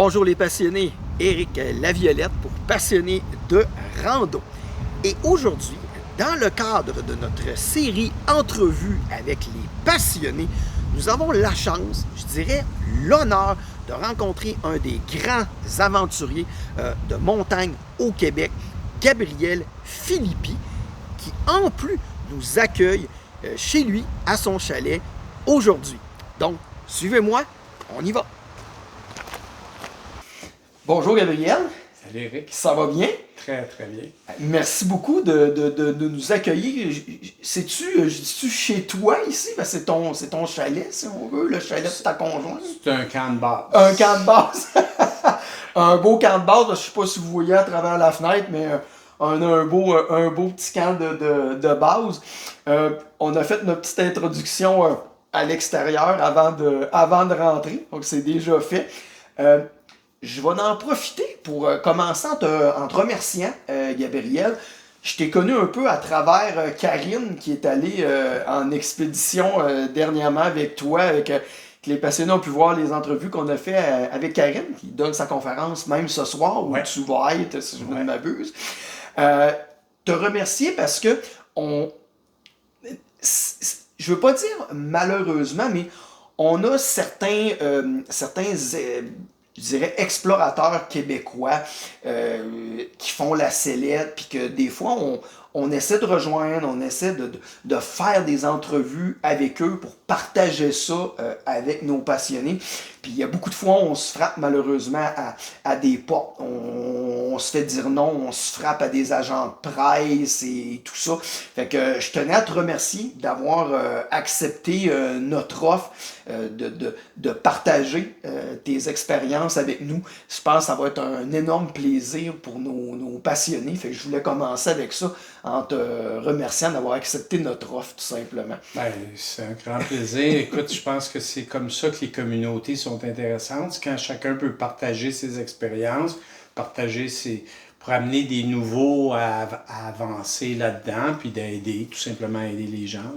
Bonjour les passionnés, Éric Laviolette pour Passionnés de rando. Et aujourd'hui, dans le cadre de notre série Entrevues avec les passionnés, nous avons la chance, je dirais l'honneur de rencontrer un des grands aventuriers de montagne au Québec, Gabriel Philippi, qui en plus nous accueille chez lui, à son chalet, aujourd'hui. Donc, suivez-moi, on y va. Bonjour Gabriel. Salut Eric. Ça va bien? Très, très bien. Merci beaucoup de nous accueillir. Je dis-tu chez toi ici? Ben, c'est ton chalet, si on veut, le chalet de ta conjointe. C'est un camp de base. Un camp de base. Un beau camp de base. Je ne sais pas si vous voyez à travers la fenêtre, mais on a un beau petit camp de base. On a fait notre petite introduction à l'extérieur avant de rentrer. Donc, c'est déjà fait. Je vais en profiter pour commencer en te remerciant, Gabriel. Je t'ai connu un peu à travers Karine, qui est allée en expédition dernièrement avec toi, que les passionnés ont pu voir les entrevues qu'on a fait avec Karine, qui donne sa conférence même ce soir, où tu vas être, si je ne m'abuse. Te remercier parce que je veux pas dire malheureusement, mais on a certains je dirais, explorateurs québécois qui font la sellette, puis que des fois, on essaie de rejoindre, on essaie de faire des entrevues avec eux pour partager ça avec nos passionnés. Puis il y a beaucoup de fois, on se frappe malheureusement à des portes. On se fait dire non, on se frappe à des agents de presse et tout ça. Fait que je tenais à te remercier d'avoir accepté notre offre de partager tes expériences avec nous. Je pense que ça va être un énorme plaisir pour nos passionnés. Fait que je voulais commencer avec ça en te remerciant d'avoir accepté notre offre, tout simplement. Ben, c'est un grand plaisir. Écoute, je pense que c'est comme ça que les communautés sont intéressantes. C'est quand chacun peut partager ses expériences, pour amener des nouveaux à avancer là-dedans, puis d'aider, tout simplement aider les gens.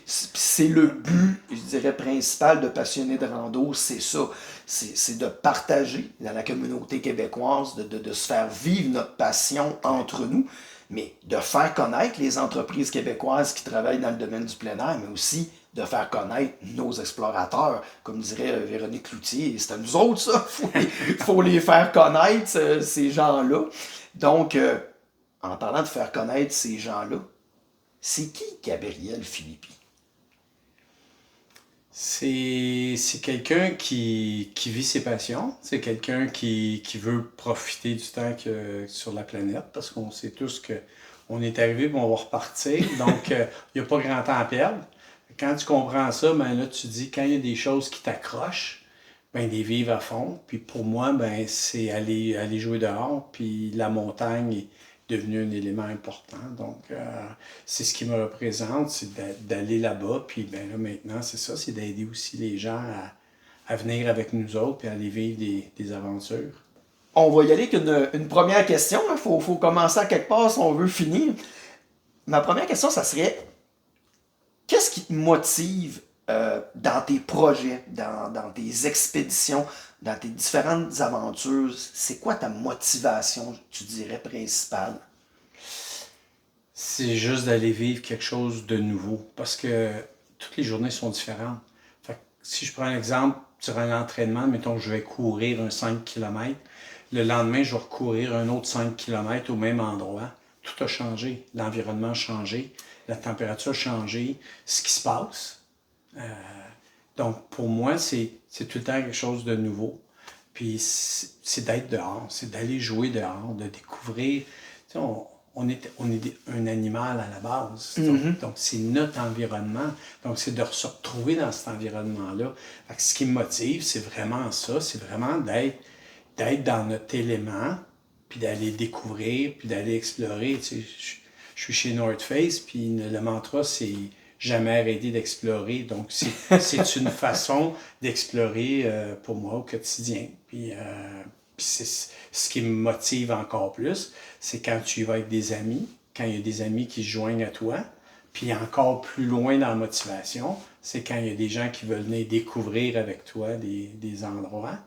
C'est le but, je dirais, principal de Passionnés de rando, c'est ça. C'est de partager dans la communauté québécoise, de se faire vivre notre passion entre nous, mais de faire connaître les entreprises québécoises qui travaillent dans le domaine du plein air, mais aussi de faire connaître nos explorateurs. Comme dirait Véronique Cloutier, c'est à nous autres, ça. Faut les faire connaître, ces gens-là. Donc, en parlant de faire connaître ces gens-là, c'est qui Gabriel Philippi? C'est quelqu'un qui vit ses passions. C'est quelqu'un qui veut profiter du temps sur la planète, parce qu'on sait tous qu'on est arrivé et on va repartir. Donc, il n'y a pas grand temps à perdre. Quand tu comprends ça, ben là, tu dis, quand il y a des choses qui t'accrochent, ben les vivre à fond. Puis pour moi, ben c'est aller jouer dehors. Puis la montagne est devenue un élément important. Donc, c'est ce qui me représente, c'est d'aller là-bas. Puis ben là, maintenant, c'est ça, c'est d'aider aussi les gens à venir avec nous autres puis à aller vivre des aventures. On va y aller avec une première question. Il faut commencer à quelque part si on veut finir. Ma première question, ça serait... Qu'est-ce qui te motive dans tes projets, dans tes expéditions, dans tes différentes aventures? C'est quoi ta motivation, tu dirais, principale? C'est juste d'aller vivre quelque chose de nouveau, parce que toutes les journées sont différentes. Fait que si je prends un exemple, sur un entraînement, mettons que je vais courir un 5 km, le lendemain, je vais recourir un autre 5 km au même endroit. Tout a changé, l'environnement a changé, la température a changé, ce qui se passe. Donc, pour moi, c'est tout le temps quelque chose de nouveau. Puis, c'est d'être dehors, c'est d'aller jouer dehors, de découvrir. Tu sais, on est un animal à la base. Donc, c'est notre environnement. Donc, c'est de se retrouver dans cet environnement-là. Fait que ce qui me motive, c'est vraiment ça. C'est vraiment d'être dans notre élément, puis d'aller découvrir, puis d'aller explorer. Tu sais, je suis chez North Face, puis le mantra, c'est jamais arrêter d'explorer. Donc, c'est une façon d'explorer pour moi au quotidien. Puis c'est ce qui me motive encore plus, c'est quand tu y vas avec des amis, quand il y a des amis qui se joignent à toi. Puis encore plus loin dans la motivation, c'est quand il y a des gens qui veulent venir découvrir avec toi des endroits.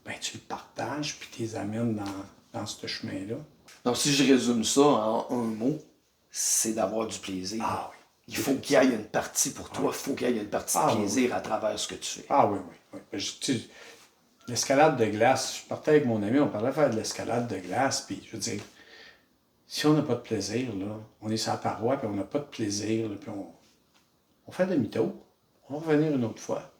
ben, tu le partages puis tu les amènes dans ce chemin-là. Donc, si je résume ça en un mot, c'est d'avoir du plaisir. Ah oui. Il faut qu'il y ait une partie pour toi, il faut qu'il y ait une partie de plaisir à travers ce que tu fais. Ah oui, oui. Oui. Ben, l'escalade de glace, je partais avec mon ami, on parlait de faire de l'escalade de glace, puis je veux dire, si on n'a pas de plaisir, là, on est sur la paroi, puis on n'a pas de plaisir, là, puis on fait demi-tour. On va revenir une autre fois.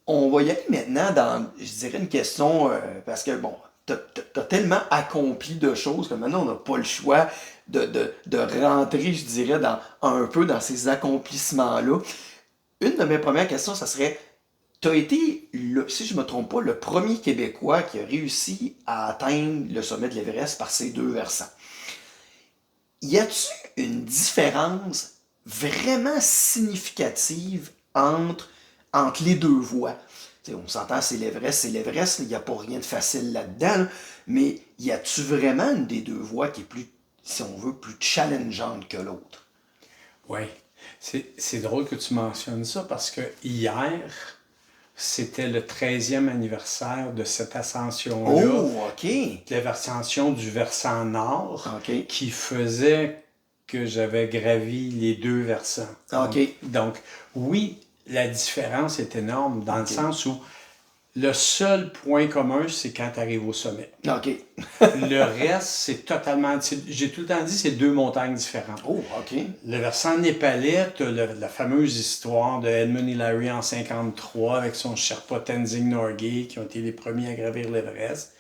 On va y aller maintenant dans, je dirais, une question, parce que, bon, t'as tellement accompli de choses que maintenant, on n'a pas le choix de rentrer, je dirais, un peu dans ces accomplissements-là. Une de mes premières questions, ça serait, t'as été, si je ne me trompe pas, le premier Québécois qui a réussi à atteindre le sommet de l'Everest par ses deux versants. Y a-t-il une différence vraiment significative entre les deux voies? T'sais, on s'entend, c'est l'Everest, il n'y a pas rien de facile là-dedans, là, mais y a-tu vraiment une des deux voies qui est plus, si on veut, plus challengeante que l'autre? Oui. C'est drôle que tu mentionnes ça parce que hier, c'était le 13e anniversaire de cette ascension-là. Oh, OK. L'ascension du versant nord OK. qui faisait que j'avais gravi les deux versants. OK. Donc, oui, la différence est énorme dans le sens où le seul point commun, c'est quand tu arrives au sommet. OK. Le reste, c'est totalement... J'ai tout le temps dit, c'est deux montagnes différentes. Oh, OK. Le versant népalais, tu as la fameuse histoire de Edmund Hillary en 1953 avec son Sherpa Tenzing Norgay qui ont été les premiers à gravir l'Everest.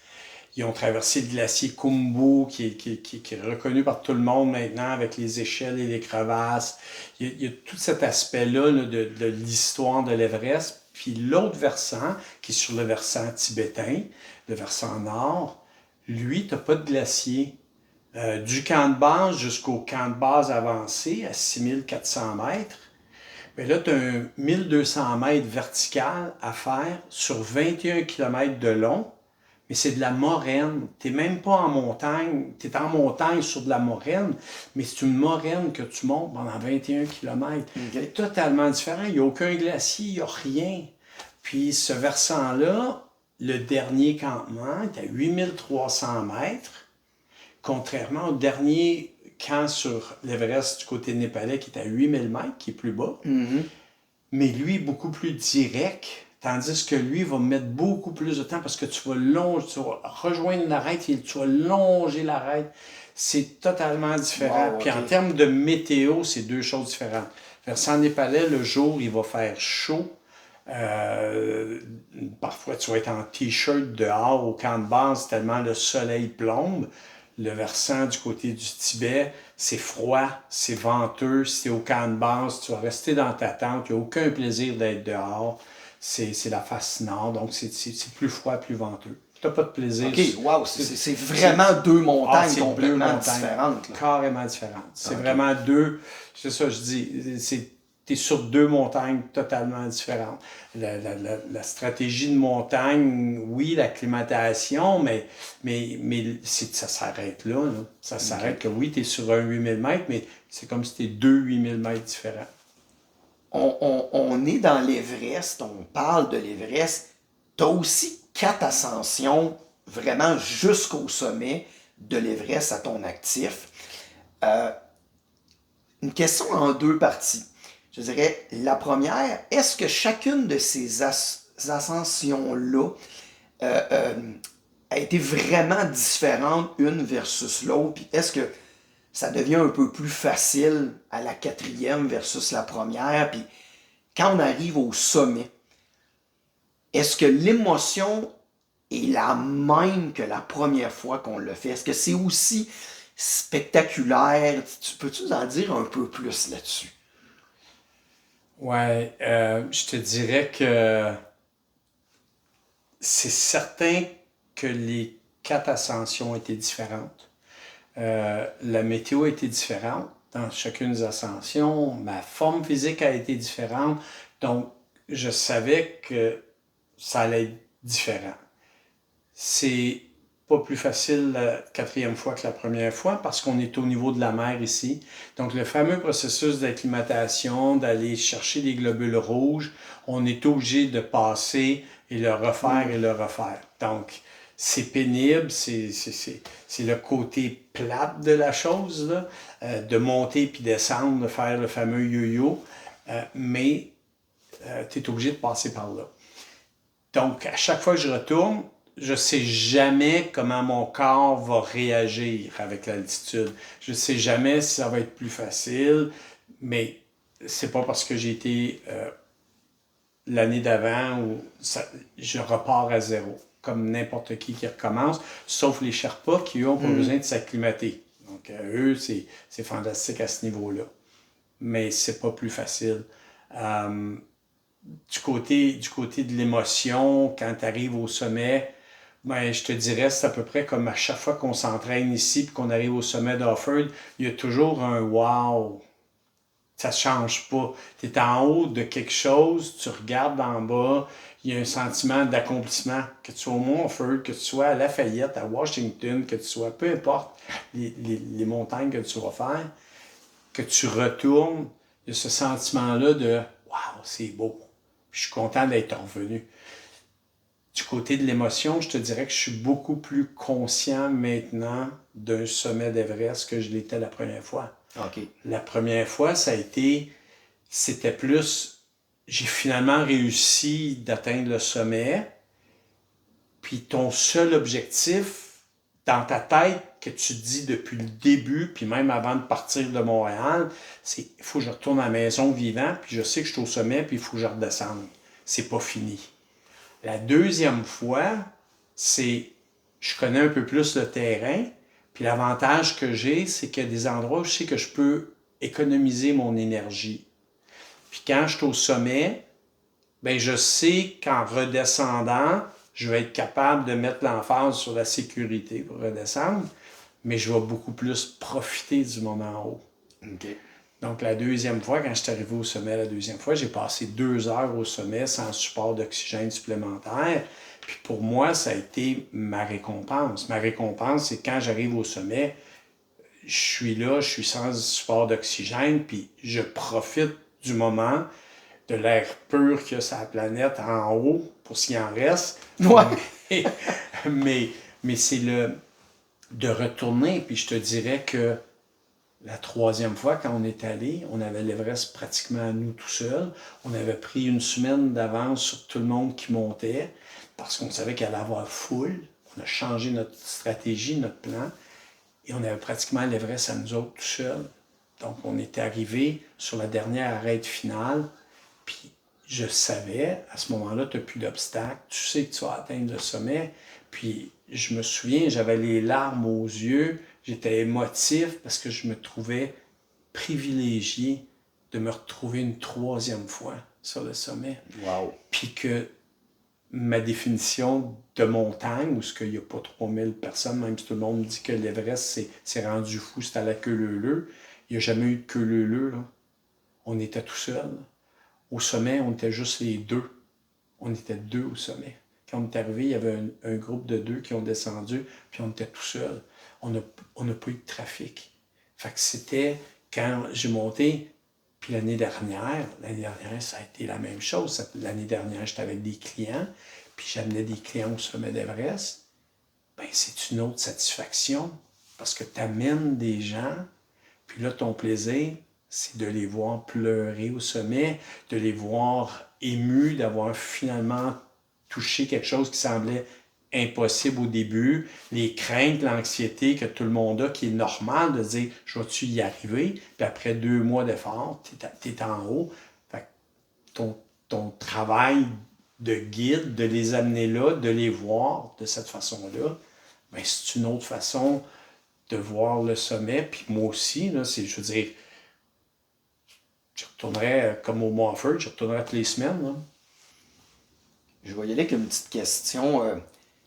Ils ont traversé le glacier Khumbu, qui est reconnu par tout le monde maintenant, avec les échelles et les crevasses. Il y a tout cet aspect-là là, de l'histoire de l'Everest. Puis l'autre versant, qui est sur le versant tibétain, le versant nord, lui, tu n'as pas de glacier. Du camp de base jusqu'au camp de base avancé, à 6400 mètres, bien là, tu as un 1200 mètres vertical à faire sur 21 km de long. Mais c'est de la moraine. Tu n'es même pas en montagne. Tu es en montagne sur de la moraine, mais c'est une moraine que tu montes pendant 21 km. Okay. Totalement différent. Il n'y a aucun glacier, il n'y a rien. Puis ce versant-là, le dernier campement est à 8300 mètres, contrairement au dernier camp sur l'Everest du côté népalais qui est à 8000 mètres, qui est plus bas. Mm-hmm. Mais lui, beaucoup plus direct. Tandis que lui va mettre beaucoup plus de temps parce que tu vas rejoindre l'arête et tu vas longer l'arête. C'est totalement différent. Wow, Puis okay. en termes de météo, c'est deux choses différentes. Versant népalais, le jour, il va faire chaud. Parfois, tu vas être en t-shirt dehors au camp de base tellement le soleil plombe. Le versant du côté du Tibet, c'est froid, c'est venteux. Si tu es au camp de base, tu vas rester dans ta tente. Il n'y a aucun plaisir d'être dehors. C'est la face nord, donc c'est plus froid, plus venteux. Tu n'as pas de plaisir. OK, wow, c'est vraiment deux montagnes complètement différentes. Là. Carrément différentes. C'est vraiment deux, c'est ça je dis, tu es sur deux montagnes totalement différentes. La stratégie de montagne, oui, l'acclimatation, mais ça s'arrête là. Ça s'arrête que oui, tu es sur un 8000 mètres, mais c'est comme si tu es deux 8000 mètres différents. On est dans l'Everest, on parle de l'Everest. Tu as aussi 4 ascensions vraiment jusqu'au sommet de l'Everest à ton actif. Une question en deux parties. Je dirais, la première, est-ce que chacune de ces ascensions-là a été vraiment différente une versus l'autre? Puis est-ce que ça devient un peu plus facile à la 4e versus la première? Puis quand on arrive au sommet, est-ce que l'émotion est la même que la première fois qu'on le fait? Est-ce que c'est aussi spectaculaire? Peux-tu nous en dire un peu plus là-dessus? Ouais, je te dirais que c'est certain que les 4 ascensions étaient différentes. La météo a été différente dans chacune des ascensions. Ma forme physique a été différente. Donc, je savais que ça allait être différent. C'est pas plus facile la 4e fois que la première fois parce qu'on est au niveau de la mer ici. Donc, le fameux processus d'acclimatation, d'aller chercher les globules rouges, on est obligé de passer et le refaire et le refaire. Donc, c'est pénible, c'est le côté plate de la chose, là, de monter puis descendre, de faire le fameux yo-yo, mais tu es obligé de passer par là. Donc, à chaque fois que je retourne, je ne sais jamais comment mon corps va réagir avec l'altitude. Je ne sais jamais si ça va être plus facile, mais c'est pas parce que j'ai été l'année d'avant où je repars à zéro, comme n'importe qui recommence, sauf les Sherpas qui, eux, n'ont pas besoin de s'acclimater. Donc, eux, c'est fantastique à ce niveau-là. Mais c'est pas plus facile. Du côté de l'émotion, quand tu arrives au sommet, ben, je te dirais, c'est à peu près comme à chaque fois qu'on s'entraîne ici et qu'on arrive au sommet d'Offord, il y a toujours un wow. Ça ne change pas. Tu es en haut de quelque chose, tu regardes en bas, il y a un sentiment d'accomplissement. Que tu sois au Mont-Offord, que tu sois à Lafayette, à Washington, que tu sois, peu importe les montagnes que tu vas faire, que tu retournes, il y a ce sentiment-là de wow, c'est beau. Je suis content d'être revenu. Du côté de l'émotion, je te dirais que je suis beaucoup plus conscient maintenant d'un sommet d'Everest que je l'étais la première fois. Okay. La première fois, c'était plus, j'ai finalement réussi d'atteindre le sommet, puis ton seul objectif dans ta tête que tu te dis depuis le début, puis même avant de partir de Montréal, c'est il faut que je retourne à la maison vivant, puis je sais que je suis au sommet, puis il faut que je redescende. C'est pas fini. La deuxième fois, c'est je connais un peu plus le terrain, puis l'avantage que j'ai, c'est qu'il y a des endroits où je sais que je peux économiser mon énergie. Puis quand je suis au sommet, ben je sais qu'en redescendant, je vais être capable de mettre l'emphase sur la sécurité pour redescendre, mais je vais beaucoup plus profiter du moment en haut. Okay. Donc, la deuxième fois, quand je suis arrivé au sommet la deuxième fois, j'ai passé 2 heures au sommet sans support d'oxygène supplémentaire. Puis pour moi, ça a été ma récompense. Ma récompense, c'est quand j'arrive au sommet, je suis là, je suis sans support d'oxygène, puis je profite du moment, de l'air pur qu'il y a sur la planète en haut, pour ce qui en reste. Ouais. mais c'est de retourner, puis je te dirais que la troisième fois, quand on est allé, on avait l'Everest pratiquement à nous tout seuls. On avait pris une semaine d'avance sur tout le monde qui montait parce qu'on savait qu'il allait avoir foule. On a changé notre stratégie, notre plan, et on avait pratiquement l'Everest à nous autres tout seuls. Donc, on était arrivé sur la dernière arête finale, puis je savais, à ce moment-là, tu n'as plus d'obstacle, tu sais que tu vas atteindre le sommet. Puis, je me souviens, j'avais les larmes aux yeux, j'étais émotif parce que je me trouvais privilégié de me retrouver une troisième fois sur le sommet. Wow. Puis que ma définition de montagne, où il n'y a pas 3000 personnes, même si tout le monde dit que l'Everest, c'est rendu fou, c'est à la queue leu-leu. Il n'y a jamais eu de queue leu-leu, là. On était tout seul. Au sommet, on était juste les deux. On était deux au sommet. Quand on est arrivé, il y avait un groupe de 2 qui ont descendu, puis on était tout seul. On n'a pas eu de trafic. Fait que c'était quand j'ai monté, puis l'année dernière, ça a été la même chose. L'année dernière, j'étais avec des clients, puis j'amenais des clients au sommet d'Everest. Ben, c'est une autre satisfaction, parce que tu amènes des gens, puis là, ton plaisir, c'est de les voir pleurer au sommet, de les voir émus, d'avoir finalement touché quelque chose qui semblait impossible au début, les craintes, l'anxiété que tout le monde a, qui est normal de dire « je vais-tu y arriver ?» Puis après 2 mois d'effort, tu es en haut. Fait que ton travail de guide, de les amener là, de les voir de cette façon-là, ben, c'est une autre façon de voir le sommet. Puis moi aussi, là, je veux dire, je retournerais comme au Mont-Offord, je retournerais toutes les semaines. Là. Je vais y aller avec une petite question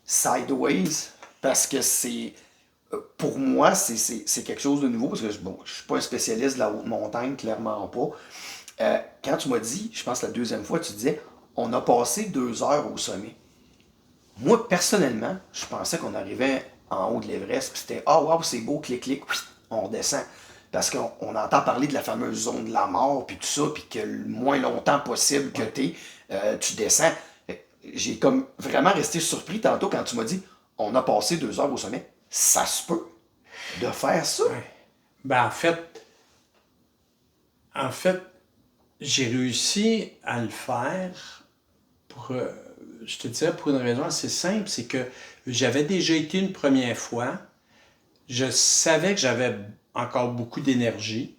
sideways, parce que c'est, pour moi, c'est quelque chose de nouveau, parce que bon, je suis pas un spécialiste de la haute montagne, clairement pas. Quand tu m'as dit, je pense la deuxième fois, tu disais, on a passé 2 heures au sommet. Moi, personnellement, je pensais qu'on arrivait en haut de l'Everest, puis c'était, ah, wow, c'est beau, clic, clic, on redescend. Parce qu'on entend parler de la fameuse zone de la mort, puis tout ça, puis que le moins longtemps possible que tu descends. j'ai comme vraiment resté surpris tantôt quand tu m'as dit on a passé 2 heures au sommet. Ça se peut de faire ça. Ouais. Ben, en fait, j'ai réussi à le faire pour, je te dirais, pour une raison assez simple, c'est que j'avais déjà été une première fois. Je savais que j'avais encore beaucoup d'énergie.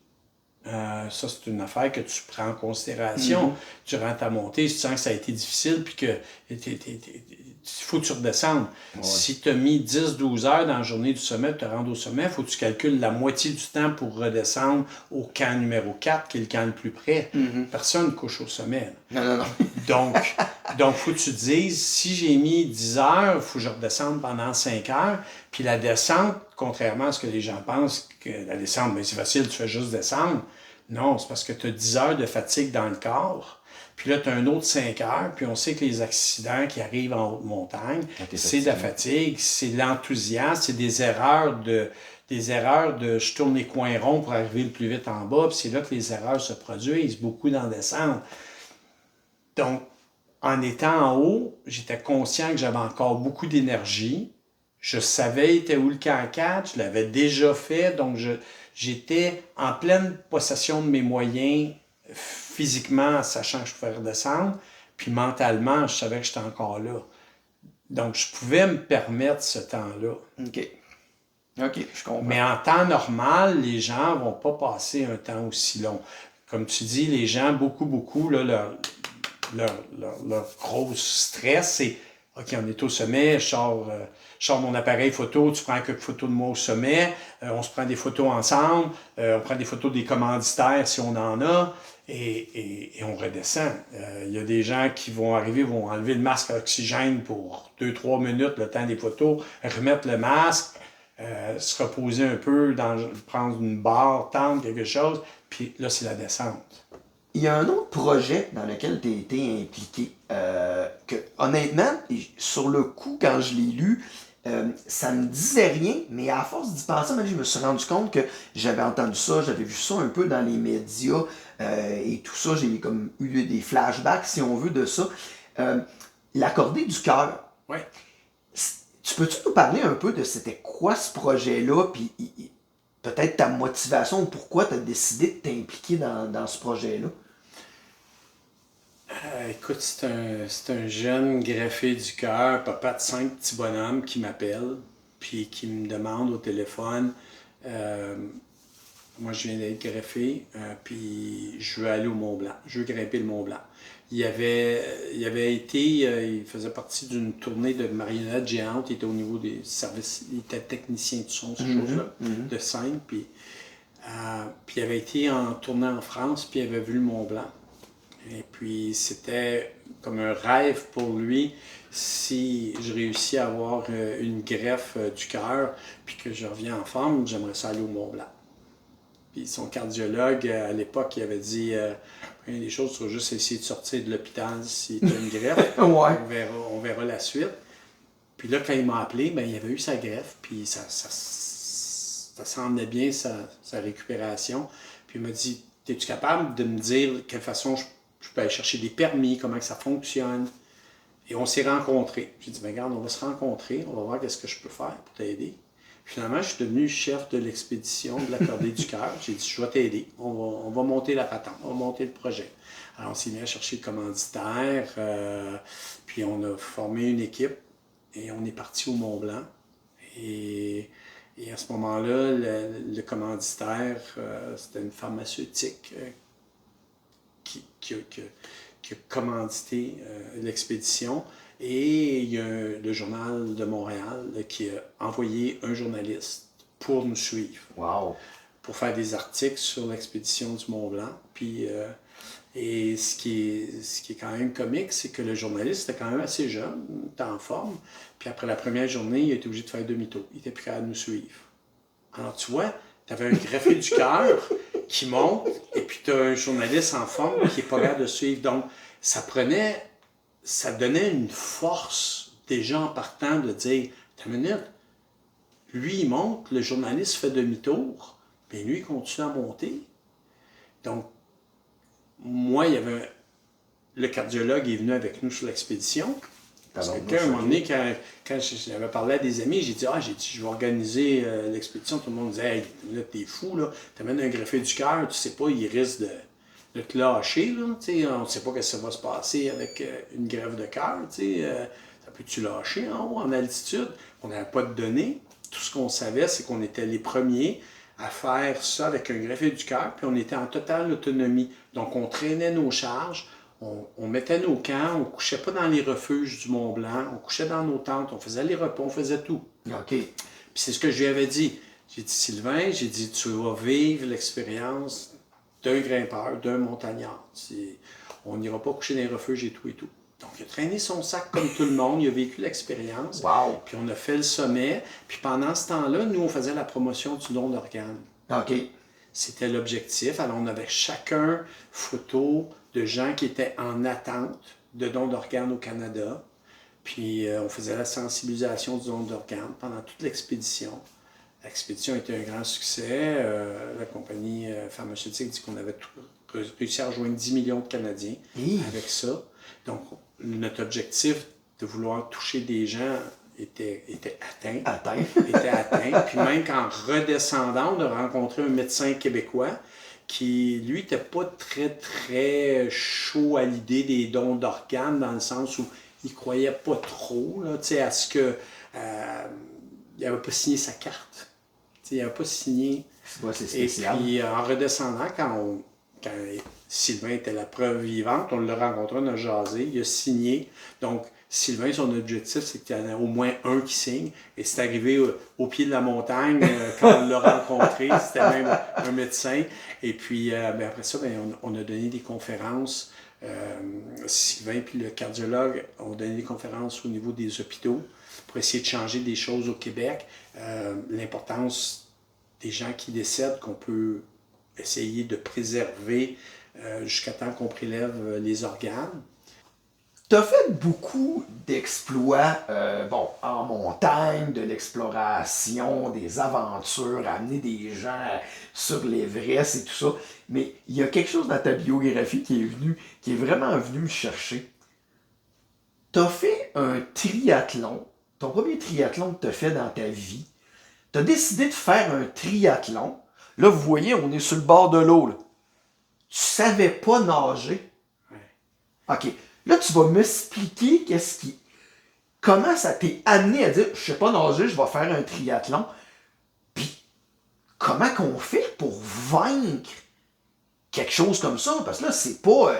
Ça, c'est une affaire que tu prends en considération durant ta montée. Si tu sens que ça a été difficile, puis que il faut que tu redescendes. Ouais. Si tu as mis 10-12 heures dans la journée du sommet, te rendre au sommet, il faut que tu calcules la moitié du temps pour redescendre au camp numéro 4, qui est le camp le plus près. Personne ne couche au sommet. Non, non, non. Donc, faut que tu te dises, si j'ai mis 10 heures, il faut que je redescende pendant 5 heures. Puis la descente, contrairement à ce que les gens pensent, que la descente, ben, c'est facile, tu fais juste descendre. Non, c'est parce que tu as 10 heures de fatigue dans le corps. Puis là, tu as un autre 5 heures. Puis on sait que les accidents qui arrivent en haute montagne, c'est de la fatigue, c'est de l'enthousiasme, c'est des erreurs de je tourne les coins ronds pour arriver le plus vite en bas. Puis c'est là que les erreurs se produisent, beaucoup dans la descente. Donc, en étant en haut, j'étais conscient que j'avais encore beaucoup d'énergie. Je savais était où le camp 4, je l'avais déjà fait, donc j'étais en pleine possession de mes moyens physiquement, sachant que je pouvais redescendre, puis mentalement, je savais que j'étais encore là. Donc, je pouvais me permettre ce temps-là. OK. OK, je comprends. Mais en temps normal, les gens ne vont pas passer un temps aussi long. Comme tu dis, les gens, beaucoup, là, leur gros stress, c'est OK, on est au sommet, je sors mon appareil photo, tu prends quelques photos de moi au sommet, on se prend des photos ensemble, on prend des photos des commanditaires si on en a, et on redescend. Il y a des gens qui vont arriver, vont enlever le masque à oxygène pour 2-3 minutes, le temps des photos, remettre le masque, se reposer un peu, prendre une barre, tendre quelque chose, puis là, c'est la descente. Il y a un autre projet dans lequel tu as été impliqué, que honnêtement, sur le coup, quand je l'ai lu, ça me disait rien, mais à force d'y penser, je me suis rendu compte que j'avais entendu ça, j'avais vu ça un peu dans les médias, et tout ça, j'ai comme eu des flashbacks, si on veut, de ça. L'accordé du cœur. Ouais. Tu peux-tu nous parler un peu de c'était quoi ce projet-là, puis peut-être ta motivation, pourquoi tu as décidé de t'impliquer dans ce projet-là? Écoute, c'est un jeune greffé du cœur, papa de 5 petits bonhommes qui m'appelle, puis qui me demande au téléphone, moi je viens d'être greffé, puis je veux aller au Mont Blanc, je veux grimper le Mont Blanc. Il avait été, il faisait partie d'une tournée de marionnettes géantes, il était au niveau des services, il était technicien de son, ces choses-là, de scène, puis il avait été en tournée en France, puis il avait vu le Mont Blanc. Et puis, c'était comme un rêve pour lui si je réussis à avoir une greffe du cœur, puis que je reviens en forme, j'aimerais ça aller au Mont Blanc. Puis son cardiologue, à l'époque, il avait dit une des choses, tu vas juste essayer de sortir de l'hôpital si tu as une greffe. Ouais. On verra la suite. Puis là, quand il m'a appelé, ben, il avait eu sa greffe, puis ça semblait bien sa récupération. Puis il m'a dit, es-tu capable de me dire de quelle façon je peux aller chercher des permis, comment que ça fonctionne? Et on s'est rencontrés. J'ai dit, ben, regarde, on va se rencontrer, on va voir qu'est-ce que je peux faire pour t'aider. Finalement, je suis devenu chef de l'expédition de l'accordé du cœur. J'ai dit, je vais t'aider. On va monter la patente, on va monter le projet. Alors, on s'est mis à chercher le commanditaire, puis on a formé une équipe et on est parti au Mont Blanc. Et à ce moment-là, le commanditaire, c'était une pharmaceutique qui a commandité l'expédition. Et il y a le Journal de Montréal qui a envoyé un journaliste pour nous suivre. Wow. Pour faire des articles sur l'expédition du Mont Blanc. Puis, et ce qui est quand même comique, c'est que le journaliste était quand même assez jeune, était en forme. Puis après la première journée, il a été obligé de faire demi-tour. Il était plus capable de nous suivre. Alors tu vois, tu avais un greffé du cœur qui monte, et puis tu as un journaliste en forme qui n'est pas capable de suivre. Donc, ça donnait une force déjà en partant de dire, t'as une minute, lui il monte, le journaliste fait demi-tour, mais lui il continue à monter. Donc, moi, le cardiologue est venu avec nous sur l'expédition, Parce que à un moment donné, quand j'avais parlé à des amis, j'ai dit, je vais organiser l'expédition. Tout le monde disait, hey, là, t'es fou, là. T'amènes un greffé du cœur, tu sais pas, il risque de te lâcher, là. On ne sait pas ce que ça va se passer avec une greffe de cœur, ça peut-tu lâcher en haut, en altitude? On n'avait pas de données. Tout ce qu'on savait, c'est qu'on était les premiers à faire ça avec un greffé du cœur, puis on était en totale autonomie. Donc, on traînait nos charges, on mettait nos camps, on ne couchait pas dans les refuges du Mont-Blanc, on couchait dans nos tentes, on faisait les repas, on faisait tout. OK. Puis c'est ce que je lui avais dit. J'ai dit, Sylvain, tu vas vivre l'expérience d'un grimpeur, d'un montagnard. On n'ira pas coucher dans les refuges et tout et tout. Donc, il a traîné son sac comme tout le monde, il a vécu l'expérience. Wow. Puis on a fait le sommet. Puis pendant ce temps-là, nous, on faisait la promotion du don d'organes. OK. C'était l'objectif. Alors, on avait chacun photo de gens qui étaient en attente de don d'organes au Canada. Puis on faisait la sensibilisation du don d'organes pendant toute l'expédition. L'expédition était un grand succès. La compagnie pharmaceutique dit qu'on avait réussi à rejoindre 10 millions de Canadiens avec ça. Donc, notre objectif de vouloir toucher des gens était atteint. Était atteint. Puis même qu'en redescendant, on a rencontré un médecin québécois qui, lui, n'était pas très, très chaud à l'idée des dons d'organes, dans le sens où il ne croyait pas trop là, à ce que il n'avait pas signé sa carte. Il n'avait pas signé. C'est spécial. Et puis, en redescendant, quand Sylvain était la preuve vivante, on l'a rencontré, on a jasé, il a signé. Donc, Sylvain, son objectif, c'est qu'il y en ait au moins un qui signe. Et c'est arrivé au pied de la montagne quand on l'a rencontré. C'était même un médecin. Et puis, après ça, on a donné des conférences. Sylvain et le cardiologue ont donné des conférences au niveau des hôpitaux pour essayer de changer des choses au Québec. L'importance des gens qui décèdent, qu'on peut essayer de préserver jusqu'à temps qu'on prélève les organes. Tu as fait beaucoup d'exploits en montagne, de l'exploration, des aventures, amener des gens sur l'Everest et tout ça. Mais il y a quelque chose dans ta biographie qui est vraiment venu me chercher. Tu as fait un triathlon, ton premier triathlon que tu as fait dans ta vie. Tu as décidé de faire un triathlon. Là, vous voyez, on est sur le bord de l'eau. Là. Tu savais pas nager. Ouais. OK. Là, tu vas m'expliquer comment ça t'est amené à dire je sais pas nager, je vais faire un triathlon. Puis comment qu'on fait pour vaincre quelque chose comme ça? Parce que là, c'est pas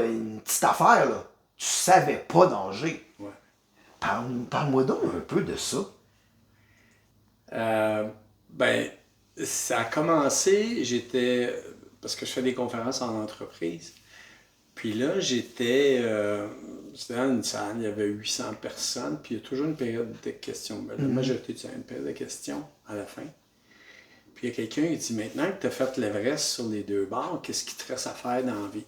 une petite affaire, là. Tu savais pas nager. Ouais. Parle-moi donc un peu de ça. Ça a commencé, parce que je fais des conférences en entreprise. Puis là, c'était dans une salle, il y avait 800 personnes, puis il y a toujours une période de questions. La majorité du temps, une période de questions à la fin. Puis il y a quelqu'un qui dit, maintenant que tu as fait l'Everest sur les 2 bords, qu'est-ce qui te reste à faire dans la vie?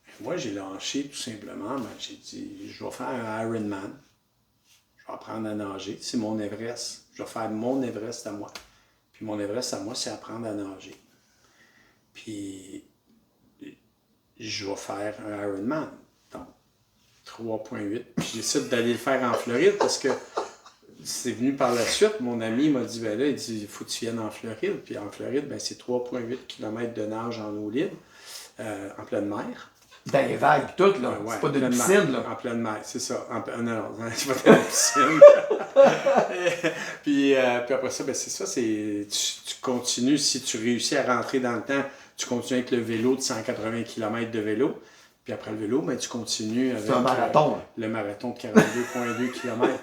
Et moi, j'ai lâché tout simplement, j'ai dit, je vais faire un Ironman. Je vais apprendre à nager. C'est mon Everest. Je vais faire mon Everest à moi. Puis mon Everest à moi, c'est apprendre à nager. Puis je vais faire un Ironman. Donc, 3,8. Puis j'essaie d'aller le faire en Floride parce que c'est venu par la suite. Mon ami m'a dit, il dit, il faut que tu viennes en Floride. Puis en Floride, c'est 3,8 km de nage en eau libre, en pleine mer. Dans les vagues, tout, là. C'est pas de la piscine, là. En pleine mer, c'est ça. Non, c'est pas de la piscine. puis après ça, c'est ça. Tu continues, si tu réussis à rentrer dans le temps, tu continues avec le vélo de 180 km de vélo. Puis après le vélo, tu continues avec un marathon, le marathon de 42,2 km.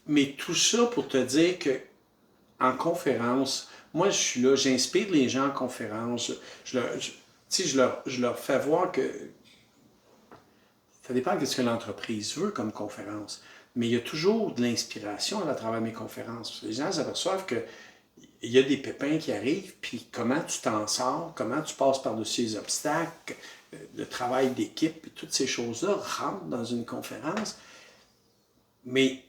Mais tout ça pour te dire que en conférence, moi je suis là, j'inspire les gens en conférence. Je leur fais voir que ça dépend de ce que l'entreprise veut comme conférence. Mais il y a toujours de l'inspiration à travers mes conférences. Les gens s'aperçoivent qu'il y a des pépins qui arrivent, puis comment tu t'en sors, comment tu passes par-dessus les obstacles, le travail d'équipe, puis toutes ces choses-là rentrent dans une conférence. Mais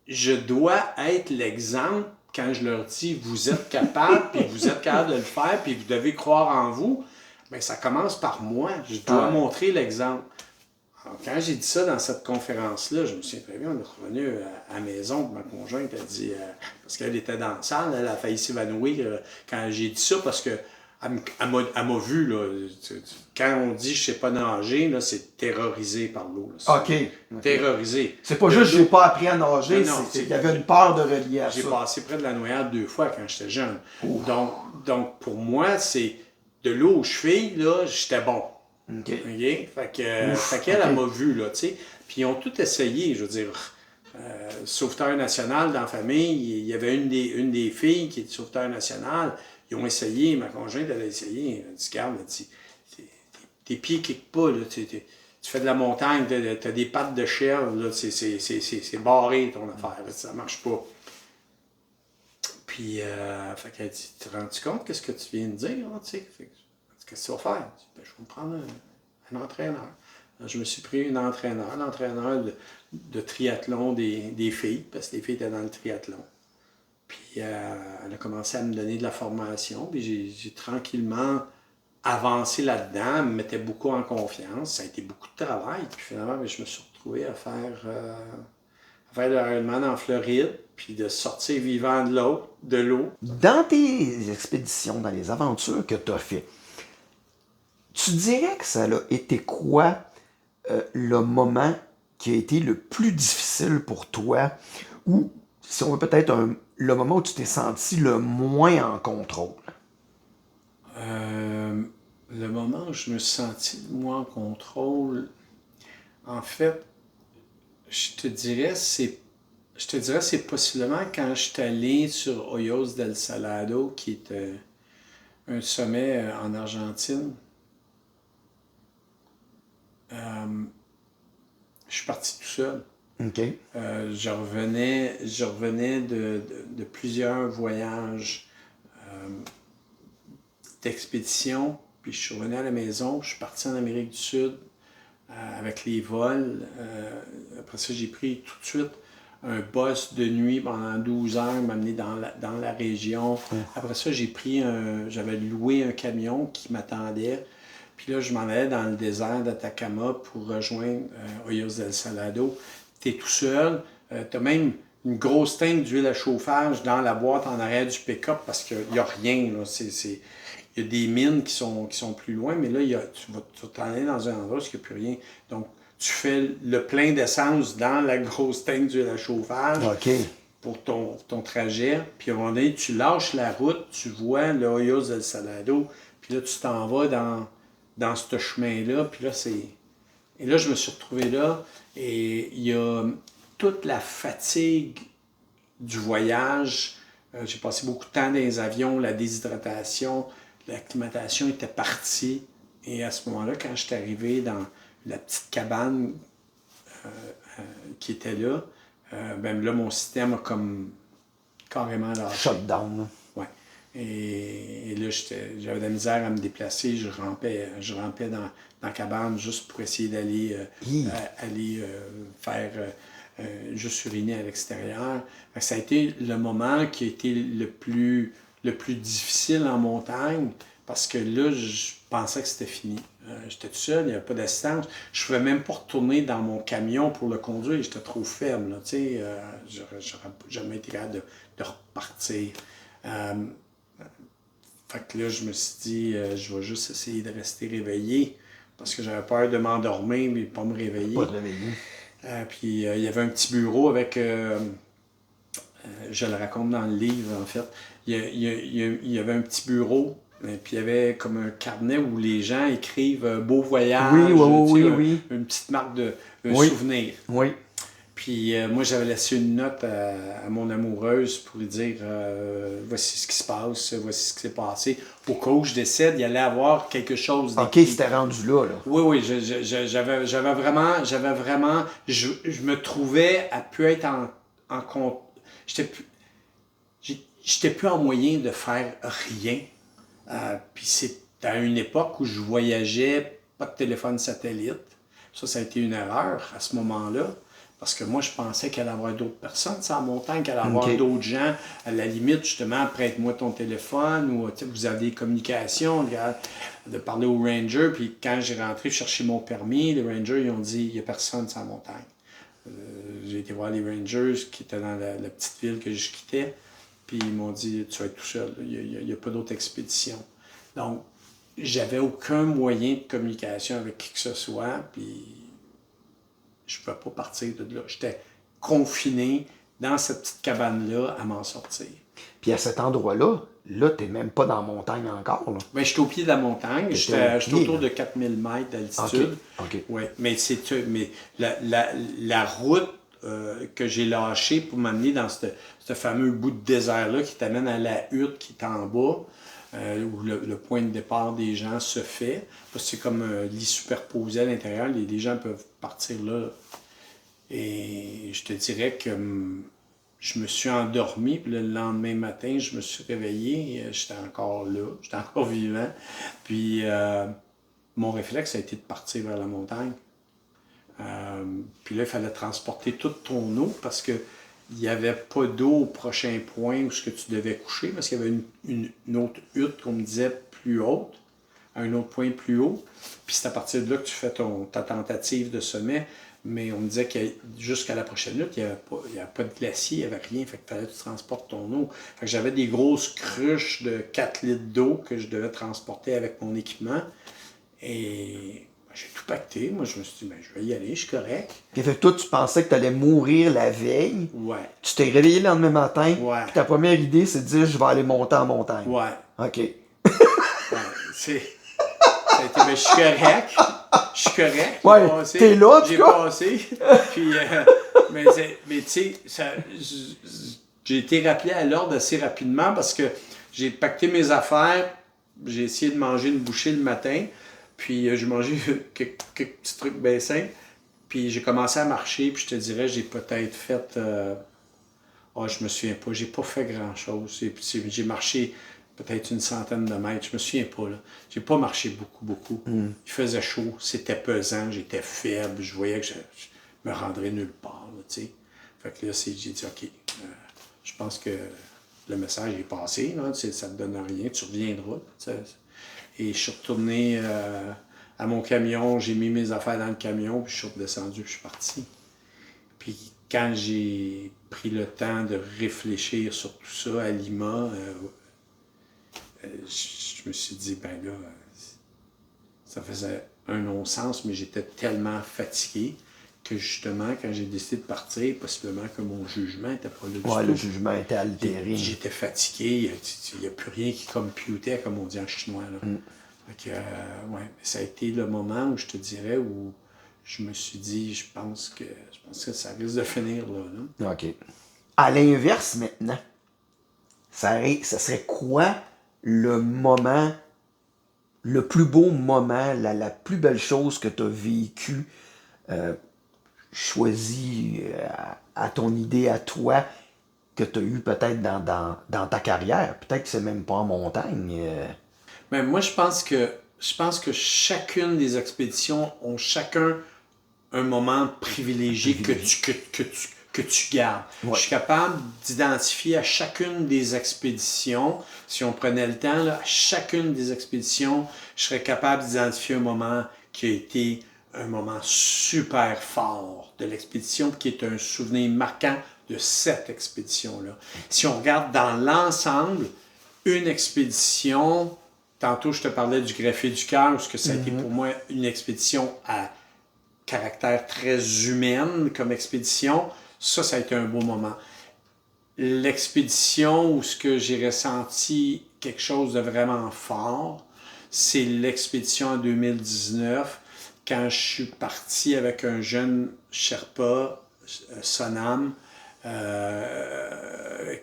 je dois être l'exemple quand je leur dis « vous êtes capable, puis vous êtes capable de le faire, puis vous devez croire en vous », Bien, ça commence par moi. Je dois Ouais. montrer l'exemple. Alors, quand j'ai dit ça dans cette conférence-là, je me souviens très bien, on est revenu à la maison, ma conjointe a dit, parce qu'elle était dans la salle, elle a failli s'évanouir quand j'ai dit ça, parce que elle m'a vu, là, quand on dit je sais pas nager, là, c'est terrorisé par l'eau. OK. Terrorisé. C'est pas De juste l'eau- j'ai pas appris à nager, Non, il y avait une peur de relier à J'ai ça. passé près de la noyade 2 fois quand j'étais jeune. Donc, pour moi, c'est de l'eau aux chevilles, là, j'étais bon. OK. OK? Fait qu'elle, elle m'a vu, là, tu sais. Puis ils ont tout essayé, je veux dire. Sauveteur national dans la famille, il y avait une des filles qui est sauveteur national. Ils ont essayé, ma conjointe, elle a essayé. Elle a dit, regarde, elle dit, tes pieds kickent pas, là, tu fais de la montagne, t'as des pattes de chèvre, là, c'est barré ton affaire, là, ça marche pas. Puis, fait qu'elle dit, tu te rends compte qu'est-ce que tu viens de dire, là, tu sais? Qu'est-ce que tu vas faire? Je dis, ben, je vais me prendre un entraîneur. Je me suis pris l'entraîneur de triathlon des filles, parce que les filles étaient dans le triathlon. Puis elle a commencé à me donner de la formation, puis j'ai tranquillement avancé là-dedans, elle me mettait beaucoup en confiance, ça a été beaucoup de travail, puis finalement, je me suis retrouvé à faire le Ironman en Floride, puis de sortir vivant de l'eau. Dans tes expéditions, dans les aventures que tu as faites, tu dirais que ça a été quoi le moment qui a été le plus difficile pour toi, ou si on veut peut-être le moment où tu t'es senti le moins en contrôle? Le moment où je me suis senti le moins en contrôle, en fait, je te dirais c'est possiblement quand je suis allé sur Hoyos del Salado, qui est un sommet en Argentine. Je suis parti tout seul. OK. Je revenais de plusieurs voyages d'expédition, puis je suis revenu à la maison, je suis parti en Amérique du Sud avec les vols. Après ça, j'ai pris tout de suite un bus de nuit pendant 12 heures, m'amener dans la région. Après ça, j'avais loué un camion qui m'attendait. Puis là, je m'en allais dans le désert d'Atacama pour rejoindre Hoyos del Salado. Tu es tout seul. Tu as même une grosse tank d'huile à chauffage dans la boîte en arrière du pick-up parce qu'il n'y a rien. Là. Il y a des mines qui sont plus loin, mais là, tu vas t'en aller dans un endroit où il n'y a plus rien. Donc, tu fais le plein d'essence dans la grosse tank d'huile à chauffage OK. pour ton trajet. Puis à un moment donné, tu lâches la route, tu vois le Hoyos del Salado, puis là, tu t'en vas dans ce chemin-là. Puis là, Et là, je me suis retrouvé là, et il y a toute la fatigue du voyage. J'ai passé beaucoup de temps dans les avions, la déshydratation, l'acclimatation était partie. Et à ce moment-là, quand je suis arrivé dans la petite cabane qui était là, ben là, mon système a comme carrément lâché. Shutdown. Ouais. Et là, j'avais de la misère à me déplacer. Je rampais dans la cabane juste pour essayer d'aller faire juste uriner à l'extérieur. Ça a été le moment qui a été le plus difficile en montagne parce que là, je pensais que c'était fini. J'étais tout seul, il n'y avait pas d'assistance. Je ne pouvais même pas retourner dans mon camion pour le conduire, j'étais trop faible. J'aurais jamais été capable de repartir. Fait que là, je me suis dit, je vais juste essayer de rester réveillé parce que j'avais peur de m'endormir mais pas me réveiller. Pas de réveiller. Puis il y avait un petit bureau avec, je le raconte dans le livre en fait, il y avait un petit bureau, puis il y avait comme un carnet où les gens écrivent beau voyage, Oui. une petite marque de Oui. souvenir. Oui. Puis moi, j'avais laissé une note à mon amoureuse pour lui dire voici ce qui se passe, voici ce qui s'est passé. Au cas où je décède, il allait avoir quelque chose d'écrit. OK, c'était rendu là. Oui, j'avais vraiment, je me trouvais à plus être en compte. J'étais plus en moyen de faire rien. Puis c'est à une époque où je voyageais, pas de téléphone satellite. Ça a été une erreur à ce moment-là. Parce que moi, je pensais qu'elle allait avoir d'autres personnes sur la montagne, qu'elle allait avoir d'autres gens. À la limite, justement, prête-moi ton téléphone ou vous avez des communications, de parler aux rangers. Puis quand j'ai rentré chercher mon permis, les rangers, ils ont dit il n'y a personne sur la montagne. J'ai été voir les rangers qui étaient dans la petite ville que je quittais. Puis ils m'ont dit tu vas être tout seul, il n'y a pas d'autre expédition. Donc, j'avais aucun moyen de communication avec qui que ce soit. Puis je ne pouvais pas partir de là. J'étais confiné dans cette petite cabane-là à m'en sortir. Puis à cet endroit-là, là, tu n'es même pas dans la montagne encore. Là. Bien, j'étais au pied de la montagne. J'étais autour de 4000 mètres d'altitude. OK. Ouais, mais la route que j'ai lâchée pour m'amener dans ce fameux bout de désert-là qui t'amène à la hutte qui est en bas, où le point de départ des gens se fait. Parce que c'est comme un lit superposé à l'intérieur. Les gens peuvent partir là. Et je te dirais que je me suis endormi, puis le lendemain matin, je me suis réveillé, j'étais encore là, j'étais encore vivant. Puis mon réflexe a été de partir vers la montagne. Puis là, il fallait transporter toute ton eau parce que il n'y avait pas d'eau au prochain point où ce que tu devais coucher, parce qu'il y avait une autre hutte, qu'on me disait, plus haute, à un autre point plus haut. Puis c'est à partir de là que tu fais ta tentative de sommet. Mais on me disait que jusqu'à la prochaine lutte, il n'y avait pas de glacier, il n'y avait rien. Fait qu'il fallait que tu transportes ton eau. Fait que j'avais des grosses cruches de 4 litres d'eau que je devais transporter avec mon équipement. Et j'ai tout pacté. Moi, je me suis dit, je vais y aller, je suis correct. Puis fait que toi, tu pensais que tu allais mourir la veille. Ouais. Tu t'es réveillé le lendemain matin. Ouais. Puis ta première idée, c'est de dire, je vais aller monter en montagne. Ouais. OK. Ouais. Ça a été, mais je suis correct. Je suis correct. Ouais, t'es là, j'ai passé. Puis, mais tu sais, j'ai été rappelé à l'ordre assez rapidement parce que j'ai pacté mes affaires. J'ai essayé de manger une bouchée le matin. Puis, j'ai mangé quelques petits trucs bien simples. Puis, j'ai commencé à marcher. Puis, je te dirais, j'ai peut-être fait... je me souviens pas. J'ai pas fait grand-chose. J'ai marché peut-être une centaine de mètres. Je me souviens pas, là. J'ai pas marché beaucoup. Il faisait chaud, c'était pesant, j'étais faible, je voyais que je me rendrais nulle part, tu sais. Fait que là, j'ai dit, OK, je pense que le message est passé, là, ça te donne rien, tu reviendras. Et je suis retourné à mon camion, j'ai mis mes affaires dans le camion, puis je suis redescendu, puis je suis parti. Puis quand j'ai pris le temps de réfléchir sur tout ça à Lima, je me suis dit, ben là, ça faisait un non-sens, mais j'étais tellement fatigué que justement, quand j'ai décidé de partir, possiblement que mon jugement n'était pas là du tout. Le jugement était altéré. J'étais fatigué, il n'y a plus rien qui computait, comme on dit en chinois. Là. Donc, ça a été le moment où je te dirais, où je me suis dit, je pense que ça risque de finir là. OK. À l'inverse, maintenant, ça serait quoi le moment, le plus beau moment, la plus belle chose que tu as vécue, choisie à ton idée, à toi, que tu as eu peut-être dans ta carrière? Peut-être que c'est même pas en montagne. Mais moi, je pense que chacune des expéditions ont chacun un moment privilégié que tu gardes. Ouais. Je suis capable d'identifier à chacune des expéditions, si on prenait le temps, là, à chacune des expéditions, je serais capable d'identifier un moment qui a été un moment super fort de l'expédition, qui est un souvenir marquant de cette expédition-là. Si on regarde dans l'ensemble, une expédition, tantôt je te parlais du greffé du cœur, parce que ça a été pour moi une expédition à caractère très humaine comme expédition, ça a été un beau moment. L'expédition où ce que j'ai ressenti quelque chose de vraiment fort, c'est l'expédition en 2019, quand je suis parti avec un jeune Sherpa, Sonam,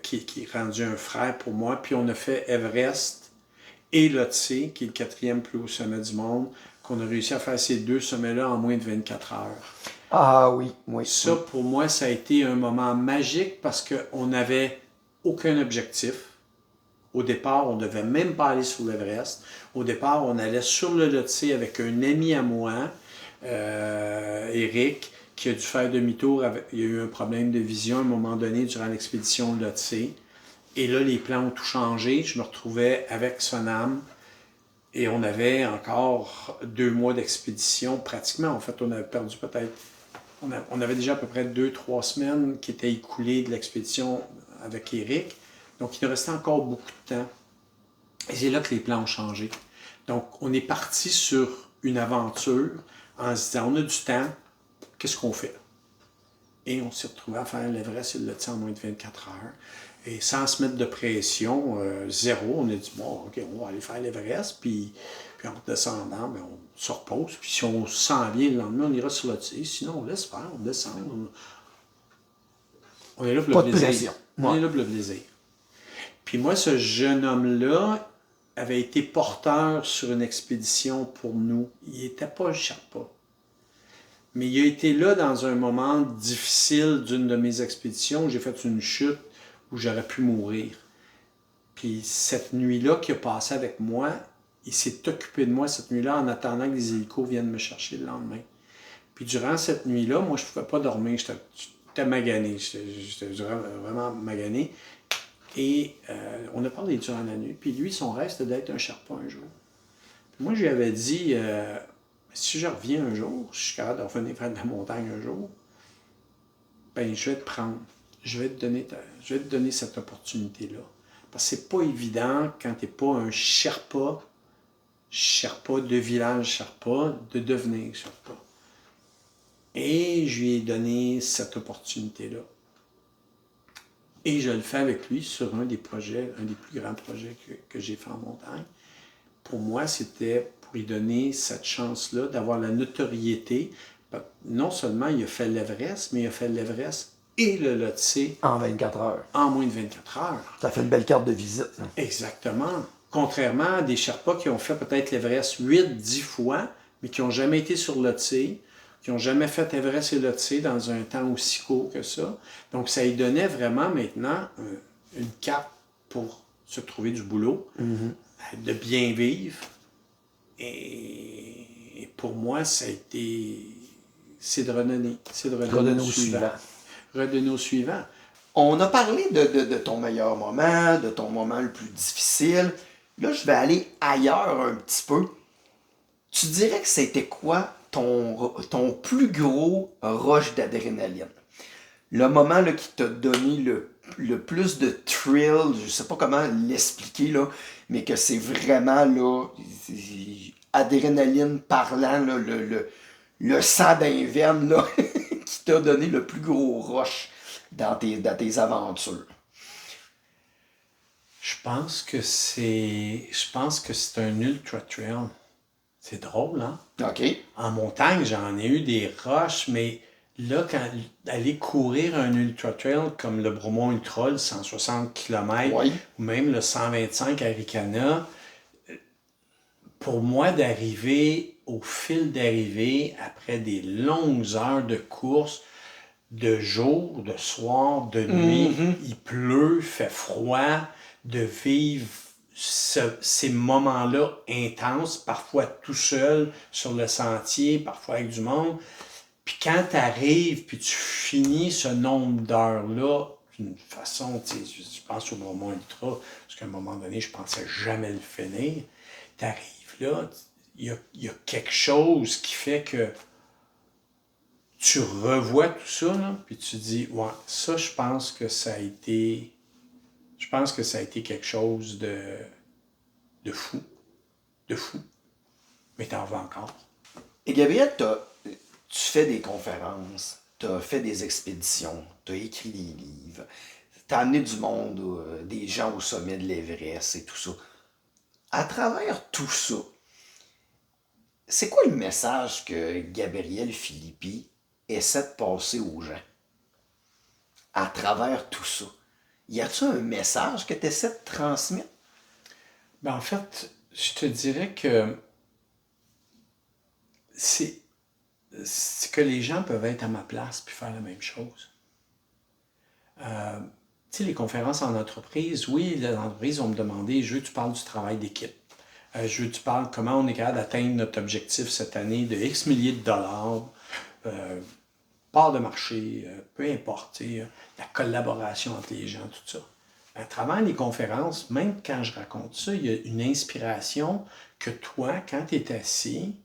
qui est rendu un frère pour moi, puis on a fait Everest et Lhotse, qui est le 4e plus haut sommet du monde, qu'on a réussi à faire ces 2 sommets-là en moins de 24 heures. Ah oui. Ça, pour moi, ça a été un moment magique parce qu'on n'avait aucun objectif. Au départ, on ne devait même pas aller sur l'Everest. Au départ, on allait sur le Lhotse avec un ami à moi, Eric, qui a dû faire demi-tour. Il y a eu un problème de vision à un moment donné durant l'expédition de l'Otse. Et là, les plans ont tout changé. Je me retrouvais avec Sonam et on avait encore 2 mois d'expédition pratiquement. En fait, on avait perdu peut-être... On avait déjà à peu près 2-3 semaines qui étaient écoulées de l'expédition avec Eric. Donc, il nous restait encore beaucoup de temps. Et c'est là que les plans ont changé. Donc, on est parti sur une aventure en se disant, on a du temps, qu'est-ce qu'on fait? Et on s'est retrouvé à faire l'Everest et le Lhotse en moins de 24 heures. Et sans se mettre de pression, zéro, on a dit, bon, OK, on va aller faire l'Everest, puis en redescendant, bien, on se repose. Puis si on se sent bien le lendemain, on ira sur le Lhotse. Sinon, on laisse faire, on descend. On est là pour Pas le de plaisir. pression. On Ouais. est là pour le plaisir. Puis moi, ce jeune homme-là avait été porteur sur une expédition pour nous. Il n'était pas un Sherpa. Mais il a été là dans un moment difficile d'une de mes expéditions où j'ai fait une chute où j'aurais pu mourir. Puis cette nuit-là qu'il a passé avec moi, il s'est occupé de moi cette nuit-là en attendant que les hélicos viennent me chercher le lendemain. Puis durant cette nuit-là, moi, je ne pouvais pas dormir. J'étais magané. J'étais vraiment magané. Et on a parlé durant la nuit. Puis lui, son rêve, c'était d'être un Sherpa un jour. Puis moi, je lui avais dit, si je reviens un jour, si je suis capable de revenir faire de la montagne un jour, ben je vais te prendre. Je vais te donner cette opportunité-là. Parce que c'est pas évident quand tu n'es pas un Sherpa de village Sherpa, de devenir Sherpa. Et je lui ai donné cette opportunité-là. Et je le fais avec lui sur un des projets, un des plus grands projets que j'ai fait en montagne. Pour moi, c'était pour lui donner cette chance-là d'avoir la notoriété. Non seulement il a fait l'Everest, mais il a fait l'Everest et le Lhotse En 24 heures. en moins de 24 heures. Ça fait une belle carte de visite. Hein. Exactement. Contrairement à des Sherpas qui ont fait peut-être l'Everest 8-10 fois, mais qui n'ont jamais été sur le Lhotse, qui n'ont jamais fait Everest et Lhotse dans un temps aussi court que ça. Donc, ça lui donnait vraiment maintenant une carte pour se trouver du boulot, de bien vivre. Et pour moi, ça a été... C'est de redonner. C'est de redonner au suivant. Redonner au suivant. On a parlé de ton meilleur moment, de ton moment le plus difficile. Là, je vais aller ailleurs un petit peu. Tu dirais que c'était quoi ton plus gros rush d'adrénaline? Le moment là, qui t'a donné le plus de thrill, je sais pas comment l'expliquer, là, mais que c'est vraiment là, adrénaline parlant, là, le sang d'un veine là, qui t'a donné le plus gros rush dans tes aventures. Je pense que c'est un ultra trail. C'est drôle, hein? OK. En montagne, j'en ai eu des rushs, mais là, aller courir un ultra trail comme le Bromont Ultra, le 160 km, Oui. ou même le 125 à Ricana, pour moi, d'arriver au fil d'arrivée, après des longues heures de course, de jour, de soir, de nuit, il pleut, fait froid, de vivre ces moments-là intenses, parfois tout seul sur le sentier, parfois avec du monde. Puis quand tu arrives, puis tu finis ce nombre d'heures-là, d'une façon, tu sais, je pense au moment ultra, parce qu'à un moment donné, je pensais jamais le finir. Tu arrives là, il y a quelque chose qui fait que tu revois tout ça, là, puis tu dis, ouais, ça, je pense que ça a été quelque chose de fou. De fou. Mais t'en veux encore. Et Gabriel, tu fais des conférences, tu as fait des expéditions, tu as écrit des livres, tu as amené du monde, des gens au sommet de l'Everest et tout ça. À travers tout ça, c'est quoi le message que Gabriel Philippi essaie de passer aux gens? À travers tout ça. Y a-t-il un message que tu essaies de transmettre? Ben, en fait, je te dirais que c'est que les gens peuvent être à ma place puis faire la même chose. Tu sais, les conférences en entreprise, oui, les entreprises vont me demander, je veux que tu parles du travail d'équipe. Je veux que tu parles comment on est capable d'atteindre notre objectif cette année de X milliers de dollars. part de marché, peu importe, la collaboration entre les gens, tout ça. À travers les conférences, même quand je raconte ça, il y a une inspiration que toi, quand tu es assis,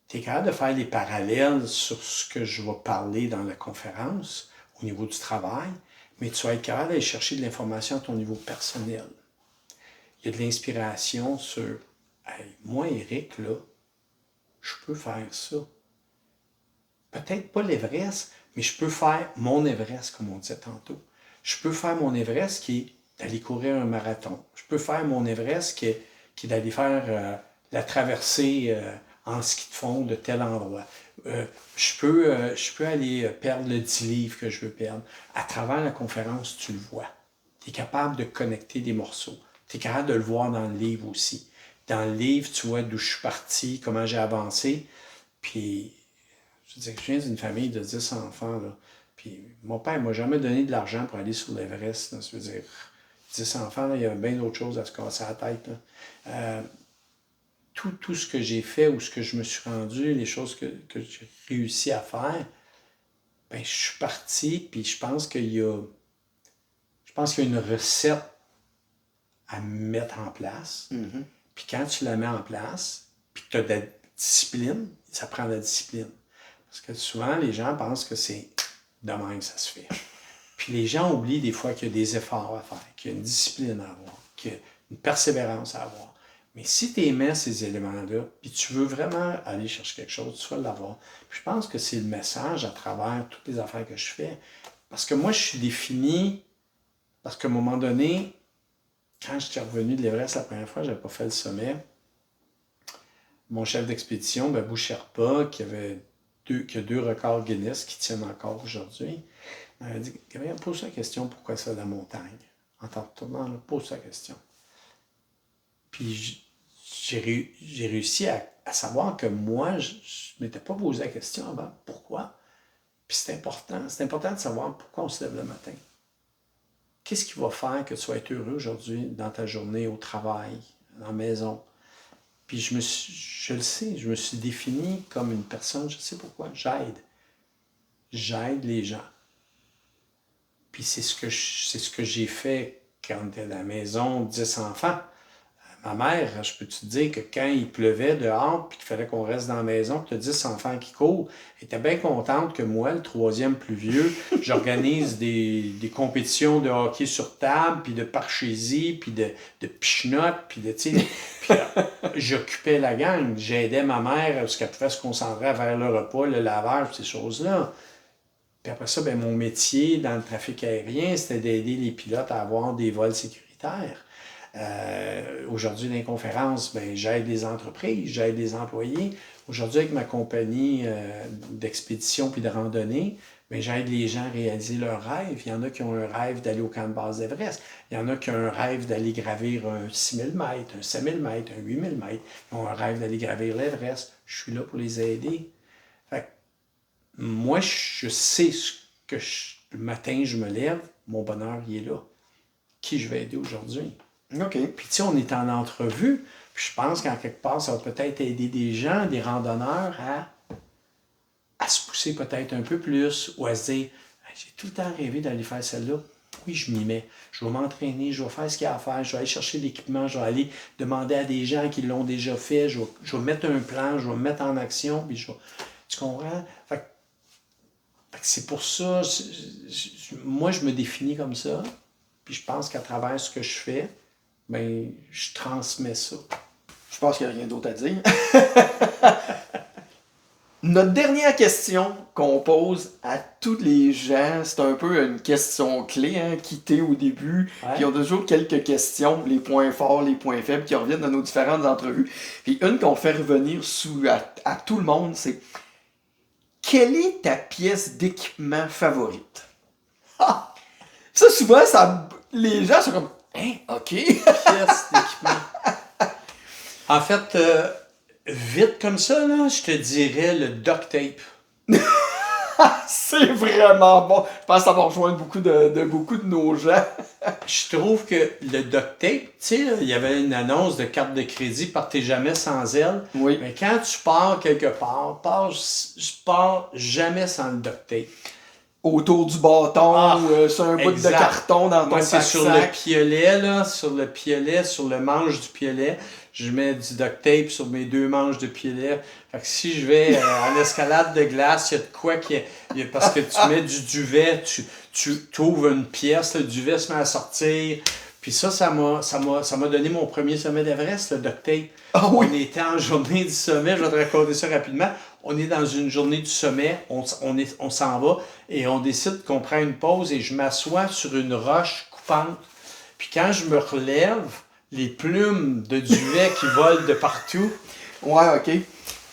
tu es capable de faire les parallèles sur ce que je vais parler dans la conférence au niveau du travail, mais tu vas être capable d'aller chercher de l'information à ton niveau personnel. Il y a de l'inspiration sur hey, moi, Éric, là, je peux faire ça. Peut-être pas l'Everest, mais je peux faire mon Everest, comme on disait tantôt. Je peux faire mon Everest qui est d'aller courir un marathon. Je peux faire mon Everest qui est d'aller faire la traversée en ski de fond de tel endroit. Je peux aller perdre le 10 livres que je veux perdre. À travers la conférence, tu le vois. Tu es capable de connecter des morceaux. Tu es capable de le voir dans le livre aussi. Dans le livre, tu vois d'où je suis parti, comment j'ai avancé. Puis, je veux dire, je viens d'une famille de 10 enfants, là. Puis, mon père ne m'a jamais donné de l'argent pour aller sur l'Everest. Là. Ça veut dire, 10 enfants, là, il y a bien d'autres choses à se casser la tête. Tout ce que j'ai fait ou ce que je me suis rendu, les choses que j'ai réussi à faire, ben, je suis parti, puis je pense qu'il y a une recette à mettre en place. Mm-hmm. Puis quand tu la mets en place, puis que tu as de la discipline, ça prend de la discipline. Parce que souvent, les gens pensent que c'est de même que ça se fait. Puis les gens oublient des fois qu'il y a des efforts à faire, qu'il y a une discipline à avoir, qu'il y a une persévérance à avoir. Mais si tu émets ces éléments-là, puis tu veux vraiment aller chercher quelque chose, tu vas l'avoir. Puis je pense que c'est le message à travers toutes les affaires que je fais. Parce que moi, je suis défini, parce qu'à un moment donné, quand je suis revenu de l'Everest la première fois, je n'avais pas fait le sommet. Mon chef d'expédition, Babou Sherpa, qui a deux records Guinness qui tiennent encore aujourd'hui, m'avait dit, Gabriel, pose la question, pourquoi ça la montagne? En t'en retournant, pose la question. Puis j'ai réussi à savoir que moi, je ne m'étais pas posé la question avant, pourquoi? Puis c'est important. C'est important de savoir pourquoi on se lève le matin. Qu'est-ce qui va faire que tu vas être heureux aujourd'hui dans ta journée, au travail, à la maison? Puis je le sais, je me suis défini comme une personne, je sais pourquoi, j'aide. J'aide les gens. Puis c'est ce que j'ai fait quand on était à la maison, 10 enfants. Ma mère, je peux te dire que quand il pleuvait dehors, puis qu'il fallait qu'on reste dans la maison, puis tu as 10 enfants qui courent, elle était bien contente que moi, le troisième plus vieux, j'organise des compétitions de hockey sur table, puis de parchésie, puis de pichenottes, puis de, tu sais, puis j'occupais la gang. J'aidais ma mère parce qu'elle pouvait se concentrer vers le repas, le lavage, ces choses-là. Puis après ça, ben, mon métier dans le trafic aérien, c'était d'aider les pilotes à avoir des vols sécuritaires. Aujourd'hui, dans les conférences, ben, j'aide les entreprises, j'aide les employés. Aujourd'hui, avec ma compagnie d'expédition puis de randonnée, ben, j'aide les gens à réaliser leurs rêves. Il y en a qui ont un rêve d'aller au camp de base d'Everest. Il y en a qui ont un rêve d'aller gravir un 6000 mètres, un 5000 mètres, un 8000 mètres. Ils ont un rêve d'aller gravir l'Everest. Je suis là pour les aider. Fait que, moi, je sais ce que le matin, je me lève, mon bonheur, il est là. Qui je vais aider aujourd'hui? OK. Puis, tu sais, on est en entrevue. Puis, je pense qu'en quelque part, ça va peut-être aider des gens, des randonneurs, à se pousser peut-être un peu plus ou à se dire j'ai tout le temps rêvé d'aller faire celle-là. Oui, je m'y mets. Je vais m'entraîner, je vais faire ce qu'il y a à faire, je vais aller chercher l'équipement, je vais aller demander à des gens qui l'ont déjà fait, je vais mettre un plan, je vais me mettre en action, puis tu comprends? Fait que c'est pour ça, moi, je me définis comme ça, puis je pense qu'à travers ce que je fais, ben, je transmets ça. Je pense qu'il n'y a rien d'autre à dire. Notre dernière question qu'on pose à tous les gens, c'est un peu une question clé, hein, quitter au début. Ouais. Puis ils ont toujours quelques questions, les points forts, les points faibles, qui reviennent dans nos différentes entrevues. Puis une qu'on fait revenir à tout le monde, c'est quelle est ta pièce d'équipement favorite? Ah! Ça, souvent, les gens sont comme hein, OK. Pièce d'équipement. En fait, vite comme ça, là, je te dirais le duct tape. C'est vraiment bon. Je pense que ça va rejoindre beaucoup beaucoup de nos gens. Je trouve que le duct tape, tu sais, là, il y avait une annonce de carte de crédit, partez jamais sans elle. Oui. Mais quand tu pars quelque part, je pars jamais sans le duct tape. Autour du bâton, sur un bout de exact. carton dans ton Moi, c'est sur le sac. piolet, là, sur le manche du piolet. Je mets du duct tape sur mes 2 manches de piolet. Fait que si je vais en escalade de glace, il y a de quoi parce que tu mets du duvet, tu ouvres une pièce, le duvet se met à sortir. Puis ça m'a donné mon premier sommet d'Everest, le duct tape. Ah oui. On était en journée du sommet, je vais te raconter ça rapidement. On est dans une journée du sommet, on s'en va et on décide qu'on prend une pause et je m'assois sur une roche coupante. Puis quand je me relève, les plumes de duvet qui volent de partout. Ouais, OK.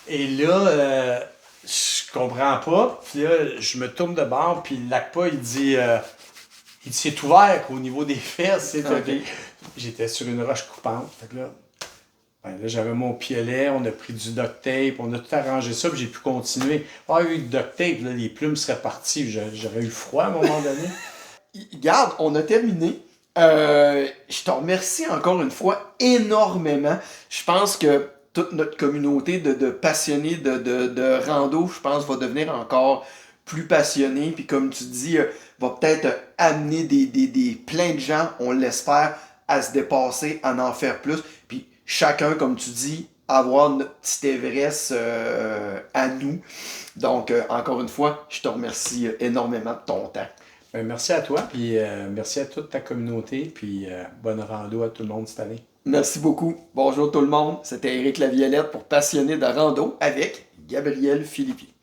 Et là, je comprends pas. Puis là, je me tourne de bord, puis l'ACPA, il dit c'est ouvert au niveau des fesses. Okay. J'étais sur une roche coupante. Fait que là, j'avais mon piolet, on a pris du duct tape, on a tout arrangé ça, puis j'ai pu continuer. Ah, eu du duct tape, là, les plumes seraient parties, j'aurais eu froid à un moment donné. Regarde, on a terminé. Je te remercie encore une fois énormément. Je pense que toute notre communauté de passionnés de rando, je pense, va devenir encore plus passionnée. Puis comme tu dis, va peut-être amener plein de gens, on l'espère, à se dépasser, à en faire plus. Puis chacun, comme tu dis, avoir notre petit Everest à nous. Donc, encore une fois, je te remercie énormément de ton temps. Ben, merci à toi, puis merci à toute ta communauté, puis bonne rando à tout le monde cette année. Merci beaucoup. Bonjour tout le monde. C'était Éric Laviolette pour Passionné de rando avec Gabriel Philippi.